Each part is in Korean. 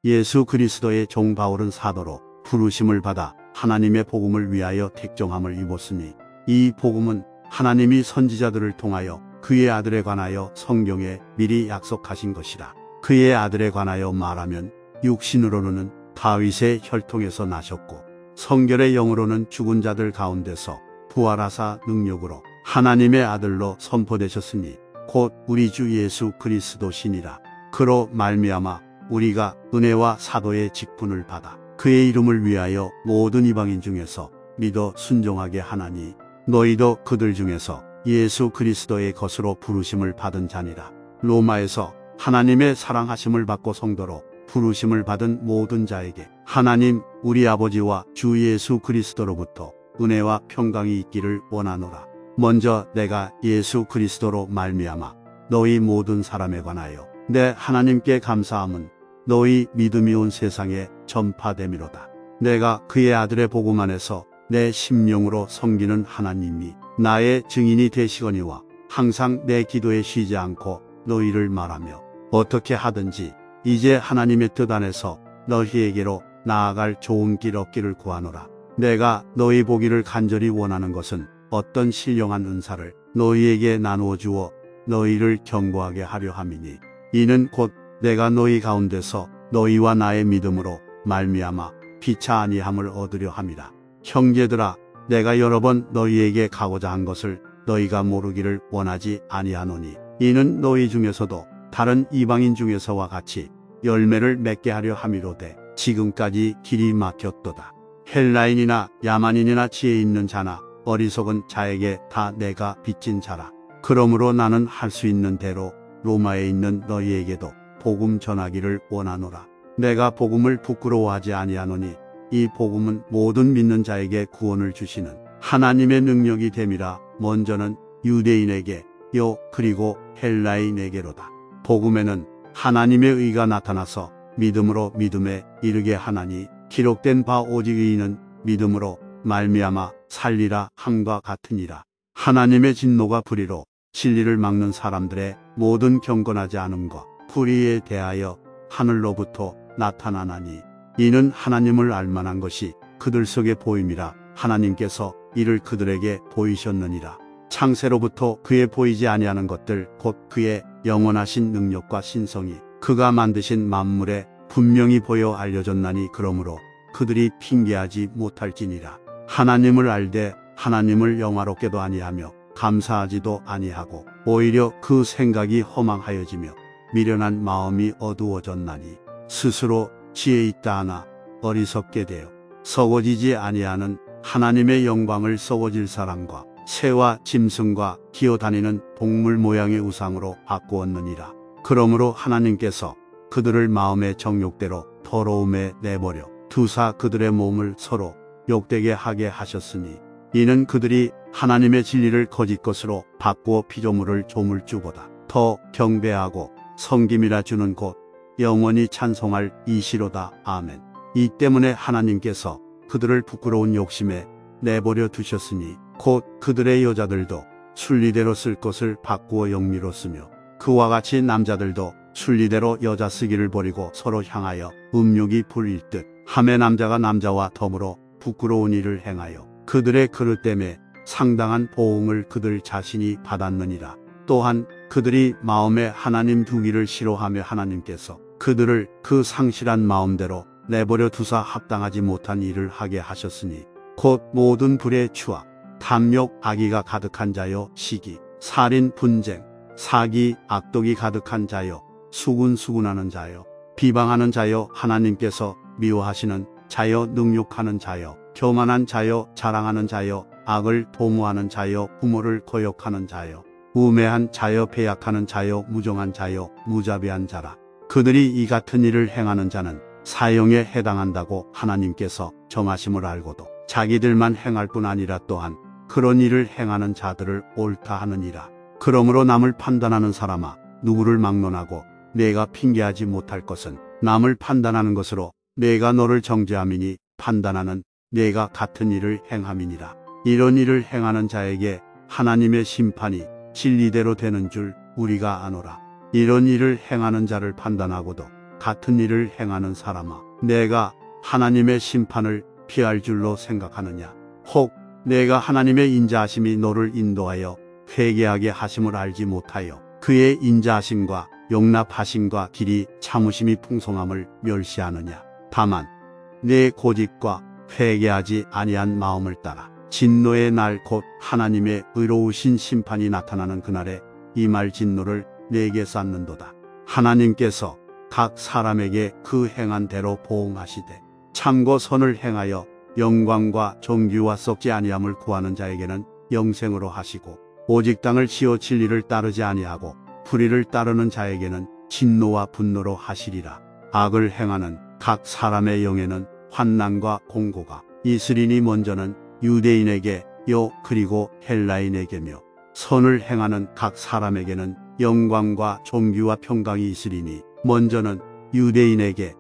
예수 그리스도의 종 바울은 사도로 부르심을 받아 하나님의 복음을 위하여 택정함을 입었으니 이 복음은 하나님이 선지자들을 통하여 그의 아들에 관하여 성경에 미리 약속하신 것이라. 그의 아들에 관하여 말하면 육신으로는 다윗의 혈통에서 나셨고 성결의 영으로는 죽은 자들 가운데서 부활하사 능력으로 하나님의 아들로 선포되셨으니 곧 우리 주 예수 그리스도시니라. 그로 말미암아 우리가 은혜와 사도의 직분을 받아 그의 이름을 위하여 모든 이방인 중에서 믿어 순종하게 하나니 너희도 그들 중에서 예수 그리스도의 것으로 부르심을 받은 자니라. 로마에서 하나님의 사랑하심을 받고 성도로 부르심을 받은 모든 자에게 하나님 우리 아버지와 주 예수 그리스도로부터 은혜와 평강이 있기를 원하노라. 먼저 내가 예수 그리스도로 말미암아 너희 모든 사람에 관하여 내 하나님께 감사함은 너희 믿음이 온 세상에 전파됨이로다. 내가 그의 아들의 복음 안에서 내 심령으로 섬기는 하나님이 나의 증인이 되시거니와 항상 내 기도에 쉬지 않고 너희를 말하며 어떻게 하든지 이제 하나님의 뜻 안에서 너희에게로 나아갈 좋은 길 얻기를 구하노라. 내가 너희 보기를 간절히 원하는 것은 어떤 신령한 은사를 너희에게 나누어 주어 너희를 견고하게 하려 함이니 이는 곧 내가 너희 가운데서 너희와 나의 믿음으로 말미암아 피차 아니함을 얻으려 함이라. 형제들아 내가 여러 번 너희에게 가고자 한 것을 너희가 모르기를 원하지 아니하노니 이는 너희 중에서도 다른 이방인 중에서와 같이 열매를 맺게 하려 함이로되 지금까지 길이 막혔도다. 헬라인이나 야만인이나 지혜 있는 자나 어리석은 자에게 다 내가 빚진 자라. 그러므로 나는 할 수 있는 대로 로마에 있는 너희에게도 복음 전하기를 원하노라. 내가 복음을 부끄러워하지 아니하노니 이 복음은 모든 믿는 자에게 구원을 주시는 하나님의 능력이 됨이라. 먼저는 유대인에게 그리고 헬라인에게로다. 복음에는 하나님의 의가 나타나서 믿음으로 믿음에 이르게 하나니 기록된 바 오직 의인은 믿음으로 말미암아 살리라 함과 같으니라. 하나님의 진노가 불의로 진리를 막는 사람들의 모든 경건하지 않음과 불의에 대하여 하늘로부터 나타나나니 이는 하나님을 알만한 것이 그들 속에 보임이라. 하나님께서 이를 그들에게 보이셨느니라. 창세로부터 그의 보이지 아니하는 것들 곧 그의 영원하신 능력과 신성이 그가 만드신 만물에 분명히 보여 알려졌나니 그러므로 그들이 핑계하지 못할지니라. 하나님을 알되 하나님을 영화롭게도 아니하며 감사하지도 아니하고 오히려 그 생각이 허망하여지며 미련한 마음이 어두워졌나니 스스로 지혜 있다 하나 어리석게 되어 썩어지지 아니하는 하나님의 영광을 썩어질 사람과 새와 짐승과 기어다니는 동물 모양의 우상으로 바꾸었느니라. 그러므로 하나님께서 그들을 마음의 정욕대로 더러움에 내버려 두사 그들의 몸을 서로 욕되게 하게 하셨으니 이는 그들이 하나님의 진리를 거짓 것으로 바꾸어 피조물을 조물주보다 더 경배하고 섬김이라 주는 곳 영원히 찬송할 이시로다. 아멘. 이 때문에 하나님께서 그들을 부끄러운 욕심에 내버려 두셨으니 곧 그들의 여자들도 순리대로 쓸 것을 바꾸어 영미로 쓰며 그와 같이 남자들도 순리대로 여자 쓰기를 버리고 서로 향하여 음욕이 부릴 듯 하매 남자가 남자와 더불어 부끄러운 일을 행하여 그들의 그릇됨에 상당한 보응을 그들 자신이 받았느니라. 또한 그들이 마음에 하나님 두기를 싫어하며 하나님께서 그들을 그 상실한 마음대로 내버려 두사 합당하지 못한 일을 하게 하셨으니 곧 모든 불의 추악 탐욕 악의가 가득한 자여 시기 살인 분쟁 사기 악독이 가득한 자여 수군수군하는 자여 비방하는 자여 하나님께서 미워하시는 자여 능욕하는 자여 교만한 자여 자랑하는 자여 악을 도모하는 자여 부모를 거역하는 자여 우매한 자여 배약하는 자여 무정한 자여 무자비한 자라. 그들이 이 같은 일을 행하는 자는 사형에 해당한다고 하나님께서 정하심을 알고도 자기들만 행할 뿐 아니라 또한 그런 일을 행하는 자들을 옳다 하느니라. 그러므로 남을 판단하는 사람아 누구를 막론하고 내가 핑계하지 못할 것은 남을 판단하는 것으로 내가 너를 정죄함이니 판단하는 내가 같은 일을 행함이니라. 이런 일을 행하는 자에게 하나님의 심판이 진리대로 되는 줄 우리가 아노라. 이런 일을 행하는 자를 판단하고도 같은 일을 행하는 사람아, 내가 하나님의 심판을 피할 줄로 생각하느냐? 혹 내가 하나님의 인자하심이 너를 인도하여 회개하게 하심을 알지 못하여 그의 인자하심과 용납하심과 길이 참으심이 풍성함을 멸시하느냐? 다만 내 고집과 회개하지 아니한 마음을 따라 진노의 날 곧 하나님의 의로우신 심판이 나타나는 그날에 이 말 진노를 내게 쌓는도다. 하나님께서 각 사람에게 그 행한 대로 보응하시되 참고 선을 행하여 영광과 존귀와 썩지 아니함을 구하는 자에게는 영생으로 하시고 오직 땅을 치어 진리를 따르지 아니하고 불의를 따르는 자에게는 진노와 분노로 하시리라. 악을 행하는 각 사람의 영에는 환난과 공고가 있으리니 먼저는 유대인에게 그리고 헬라인에게며 선을 행하는 각 사람에게는 영광과 존귀와 평강이 있으리니 먼저는 유대인에게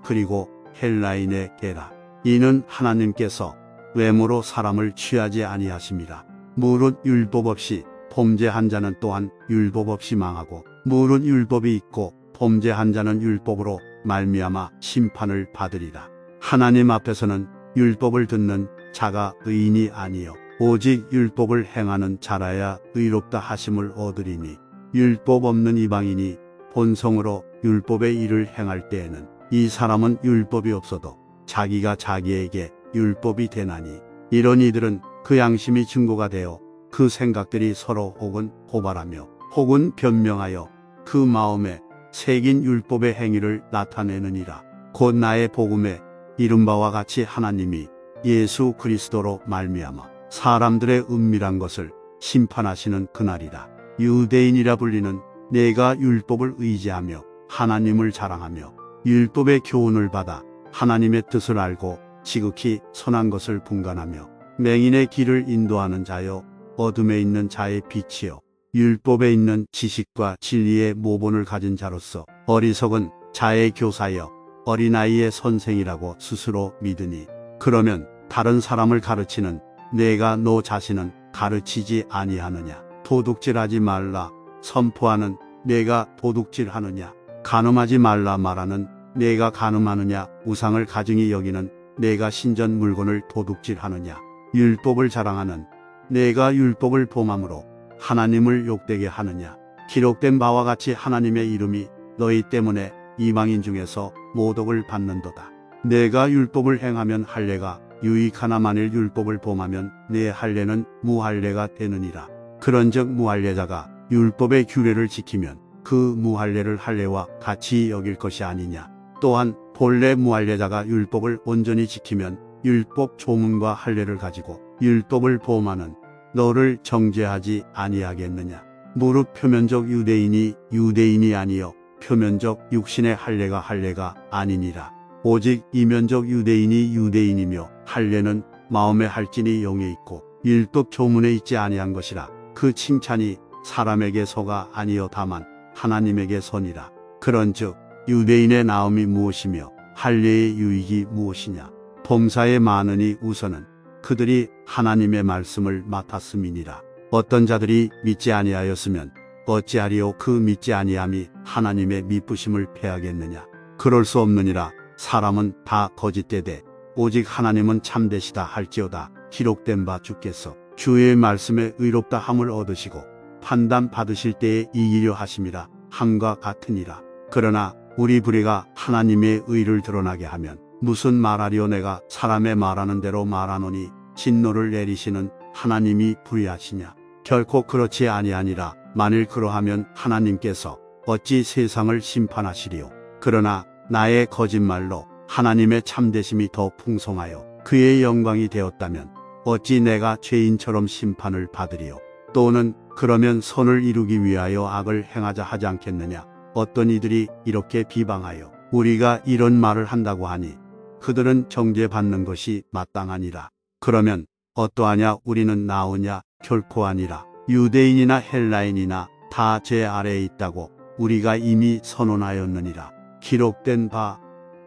그리고 헬라인에게라. 이는 하나님께서 외모로 사람을 취하지 아니하심이라. 무릇 율법 없이 범죄한 자는 또한 율법 없이 망하고 무릇 율법이 있고 범죄한 자는 율법으로 말미암아 심판을 받으리라. 하나님 앞에서는 율법을 듣는 자가 의인이 아니요 오직 율법을 행하는 자라야 의롭다 하심을 얻으리니 율법 없는 이방인이 본성으로 율법의 일을 행할 때에는 이 사람은 율법이 없어도 자기가 자기에게 율법이 되나니 이런 이들은 그 양심이 증거가 되어 그 생각들이 서로 혹은 고발하며 혹은 변명하여 그 마음에 새긴 율법의 행위를 나타내느니라. 곧 나의 복음에 이른 바와 같이 하나님이 예수 그리스도로 말미암아 사람들의 은밀한 것을 심판하시는 그날이라. 유대인이라 불리는 내가 율법을 의지하며 하나님을 자랑하며 율법의 교훈을 받아 하나님의 뜻을 알고 지극히 선한 것을 분간하며 맹인의 길을 인도하는 자여 어둠에 있는 자의 빛이여 율법에 있는 지식과 진리의 모본을 가진 자로서 어리석은 자의 교사여 어린아이의 선생이라고 스스로 믿으니 그러면 다른 사람을 가르치는 내가 너 자신은 가르치지 아니하느냐? 도둑질하지 말라 선포하는 내가 도둑질하느냐? 간음하지 말라 말하는 내가 간음하느냐? 우상을 가증히 여기는 내가 신전 물건을 도둑질하느냐? 율법을 자랑하는 내가 율법을 범함으로 하나님을 욕되게 하느냐? 기록된 바와 같이 하나님의 이름이 너희 때문에 이방인 중에서 모독을 받는도다. 내가 율법을 행하면 할례가 유익하나 만일 율법을 범하면 내 할례는 무할례가 되느니라. 그런즉 무할례자가 율법의 규례를 지키면 그 무할례를 할례와 같이 여길 것이 아니냐. 또한 본래 무할례자가 율법을 온전히 지키면 율법 조문과 할례를 가지고 율법을 범하는 너를 정죄하지 아니하겠느냐. 무릇 표면적 유대인이 아니요 표면적 육신의 할례가 아니니라. 오직 이면적 유대인이며 할례는 마음에 할진이 영에 있고 율법 조문에 있지 아니한 것이라. 그 칭찬이 사람에게서가 아니요 다만 하나님에게 선이라. 그런즉 유대인의 나음이 무엇이며 할례의 유익이 무엇이냐. 범사에 많으니 우선은 그들이 하나님의 말씀을 맡았음이니라. 어떤 자들이 믿지 아니하였으면 어찌하리요 그 믿지 아니함이 하나님의 미쁘심을 패하겠느냐. 그럴 수 없느니라. 사람은 다 거짓되되 오직 하나님은 참되시다 할지어다. 기록된 바 주께서 주의 말씀에 의롭다 함을 얻으시고 판단 받으실 때에 이기려 하심이라 함과 같으니라. 그러나 우리 불의가 하나님의 의를 드러나게 하면 무슨 말하리요. 내가 사람의 말하는 대로 말하노니 진노를 내리시는 하나님이 불의하시냐. 결코 그렇지 아니하니라. 만일 그러하면 하나님께서 어찌 세상을 심판하시리요. 그러나 나의 거짓말로 하나님의 참되심이 더 풍성하여 그의 영광이 되었다면 어찌 내가 죄인처럼 심판을 받으리요. 또는 그러면 선을 이루기 위하여 악을 행하자 하지 않겠느냐. 어떤 이들이 이렇게 비방하여 우리가 이런 말을 한다고 하니 그들은 정죄받는 것이 마땅하니라. 그러면 어떠하냐. 우리는 나으냐. 결코 아니라. 유대인이나 헬라인이나 다 제 아래에 있다고 우리가 이미 선언하였느니라. 기록된 바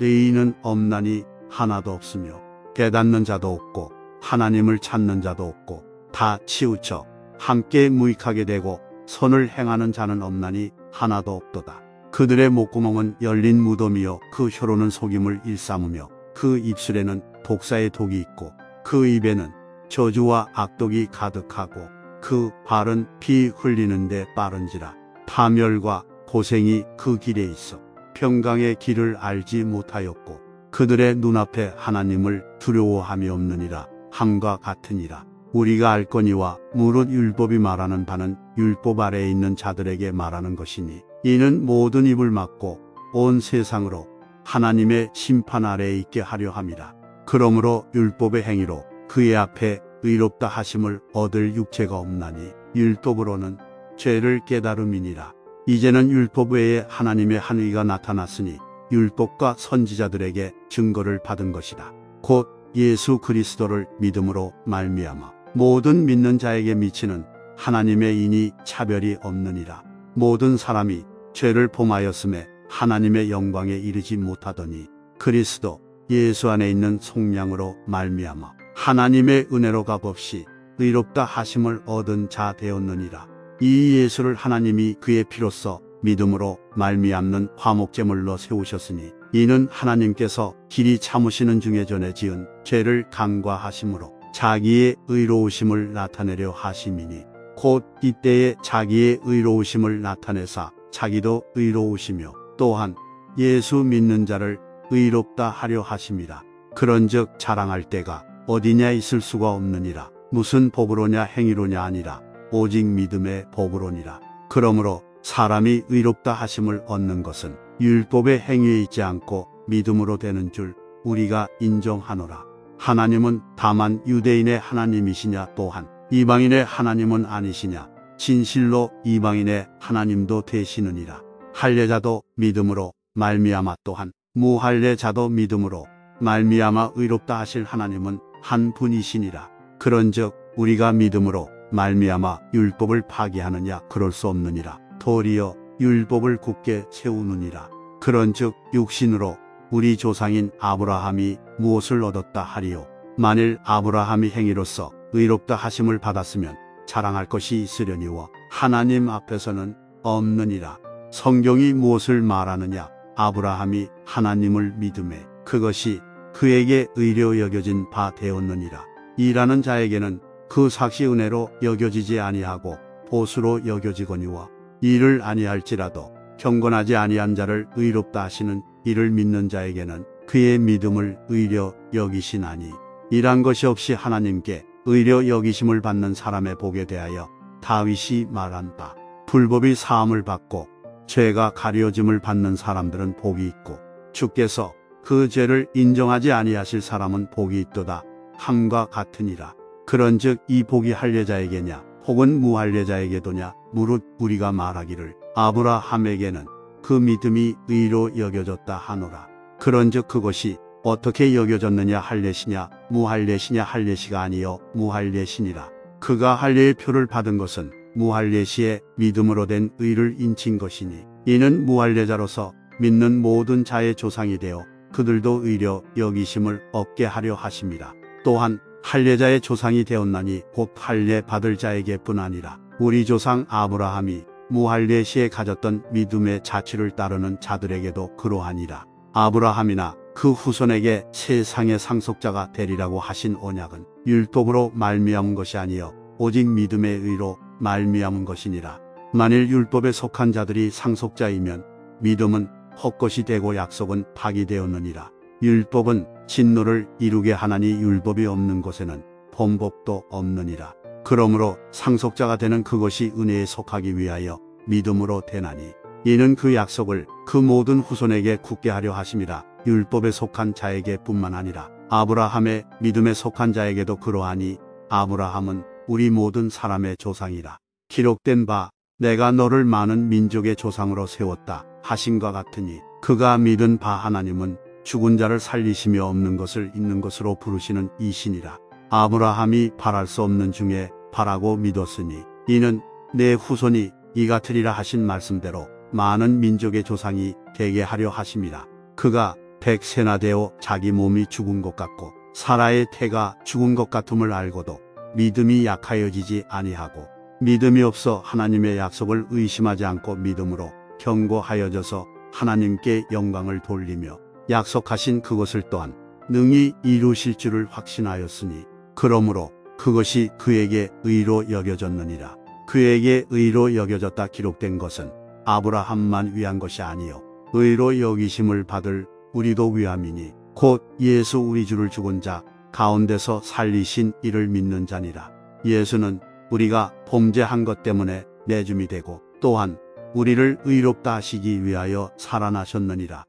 의인은 없나니 하나도 없으며 깨닫는 자도 없고 하나님을 찾는 자도 없고 다 치우쳐 함께 무익하게 되고 선을 행하는 자는 없나니 하나도 없도다. 그들의 목구멍은 열린 무덤이요 그 혀로는 속임을 일삼으며 그 입술에는 독사의 독이 있고 그 입에는 저주와 악독이 가득하고 그 발은 피 흘리는데 빠른지라. 파멸과 고생이 그 길에 있어 평강의 길을 알지 못하였고 그들의 눈앞에 하나님을 두려워함이 없느니라. 함과 같으니라. 우리가 알거니와 무릇 율법이 말하는 바는 율법 아래에 있는 자들에게 말하는 것이니 이는 모든 입을 막고 온 세상으로 하나님의 심판 아래에 있게 하려 함이라. 그러므로 율법의 행위로 그의 앞에 의롭다 하심을 얻을 육체가 없나니 율법으로는 죄를 깨달음이니라. 이제는 율법 외에 하나님의 한 의가 나타났으니 율법과 선지자들에게 증거를 받은 것이다. 곧 예수 그리스도를 믿음으로 말미암아 모든 믿는 자에게 미치는 하나님의 인이 차별이 없느니라. 모든 사람이 죄를 범하였음에 하나님의 영광에 이르지 못하더니 그리스도 예수 안에 있는 속량으로 말미암아 하나님의 은혜로 값없이 의롭다 하심을 얻은 자 되었느니라. 이 예수를 하나님이 그의 피로써 믿음으로 말미암는 화목제물로 세우셨으니 이는 하나님께서 길이 참으시는 중에 전에 지은 죄를 간과하심으로 자기의 의로우심을 나타내려 하심이니 곧 이때에 자기의 의로우심을 나타내사 자기도 의로우시며 또한 예수 믿는 자를 의롭다 하려 하심이라. 그런즉 자랑할 때가 어디냐 있을 수가 없느니라. 무슨 법으로냐 행위로냐 아니라 오직 믿음의 법으로니라. 그러므로 사람이 의롭다 하심을 얻는 것은 율법의 행위에 있지 않고 믿음으로 되는 줄 우리가 인정하노라. 하나님은 다만 유대인의 하나님이시냐 또한 이방인의 하나님은 아니시냐. 진실로 이방인의 하나님도 되시느니라. 할례자도 믿음으로 말미암아 또한 무할례자도 믿음으로 말미암아 의롭다 하실 하나님은 한 분이시니라. 그런즉 우리가 믿음으로 말미암아 율법을 파기하느냐 그럴 수 없느니라. 도리어 율법을 굳게 세우느니라. 그런즉 육신으로 우리 조상인 아브라함이 무엇을 얻었다 하리요. 만일 아브라함이 행위로서 의롭다 하심을 받았으면 자랑할 것이 있으려니와 하나님 앞에서는 없느니라. 성경이 무엇을 말하느냐. 아브라함이 하나님을 믿음에 그것이 그에게 의로 여겨진 바 되었느니라. 일하는 자에게는 그 삭시 은혜로 여겨지지 아니하고 보수로 여겨지거니와 일을 아니할지라도 경건하지 아니한 자를 의롭다 하시는 이를 믿는 자에게는 그의 믿음을 의로 여기시나니 일한 것이 없이 하나님께 의로 여기심을 받는 사람의 복에 대하여 다윗이 말한 바 불법이 사함을 받고 죄가 가려짐을 받는 사람들은 복이 있고 주께서 그 죄를 인정하지 아니하실 사람은 복이 있도다 함과 같으니라. 그런즉 이 복이 할례자에게냐 혹은 무할례자에게도냐 무릇 우리가 말하기를 아브라함에게는 그 믿음이 의로 여겨졌다 하노라. 그런즉 그것이 어떻게 여겨졌느냐 할례시냐 무할례시냐 할례시가 아니요 무할례시니라. 그가 할례의 표를 받은 것은 무할례시에 믿음으로 된 의를 인친 것이니 이는 무할례자로서 믿는 모든 자의 조상이 되어 그들도 의로 여기심을 얻게 하려 하심이라. 또한 할례자의 조상이 되었나니 곧 할례 받을 자에게뿐 아니라 우리 조상 아브라함이 무할례시에 가졌던 믿음의 자취를 따르는 자들에게도 그러하니라. 아브라함이나 그 후손에게 세상의 상속자가 되리라고 하신 언약은 율법으로 말미암은 것이 아니요 오직 믿음의 의로 말미암은 것이니라. 만일 율법에 속한 자들이 상속자이면 믿음은 헛것이 되고 약속은 파기되었느니라. 율법은 진노를 이루게 하나니 율법이 없는 곳에는 범법도 없느니라. 그러므로 상속자가 되는 그것이 은혜에 속하기 위하여 믿음으로 되나니 이는 그 약속을 그 모든 후손에게 굳게 하려 하심이라. 율법에 속한 자에게 뿐만 아니라 아브라함의 믿음에 속한 자에게도 그러하니 아브라함은 우리 모든 사람의 조상이라. 기록된 바 내가 너를 많은 민족의 조상으로 세웠다 하신과 같으니 그가 믿은 바 하나님은 죽은 자를 살리시며 없는 것을 있는 것으로 부르시는 이신이라. 아브라함이 바랄 수 없는 중에 바라고 믿었으니 이는 내 후손이 이 같으리라 하신 말씀대로 많은 민족의 조상이 되게 하려 하심이라. 그가 100세나 되어 자기 몸이 죽은 것 같고 사라의 태가 죽은 것 같음을 알고도 믿음이 약하여지지 아니하고 믿음이 없어 하나님의 약속을 의심하지 않고 믿음으로 견고하여져서 하나님께 영광을 돌리며 약속하신 그것을 또한 능히 이루실 줄을 확신하였으니 그러므로 그것이 그에게 의로 여겨졌느니라. 그에게 의로 여겨졌다 기록된 것은 아브라함만 위한 것이 아니요 의로 여기심을 받을 우리도 위함이니 곧 예수 우리 주를 죽은 자 가운데서 살리신 이를 믿는 자니라. 예수는 우리가 범죄한 것 때문에 내줌이 되고 또한 우리를 의롭다 하시기 위하여 살아나셨느니라.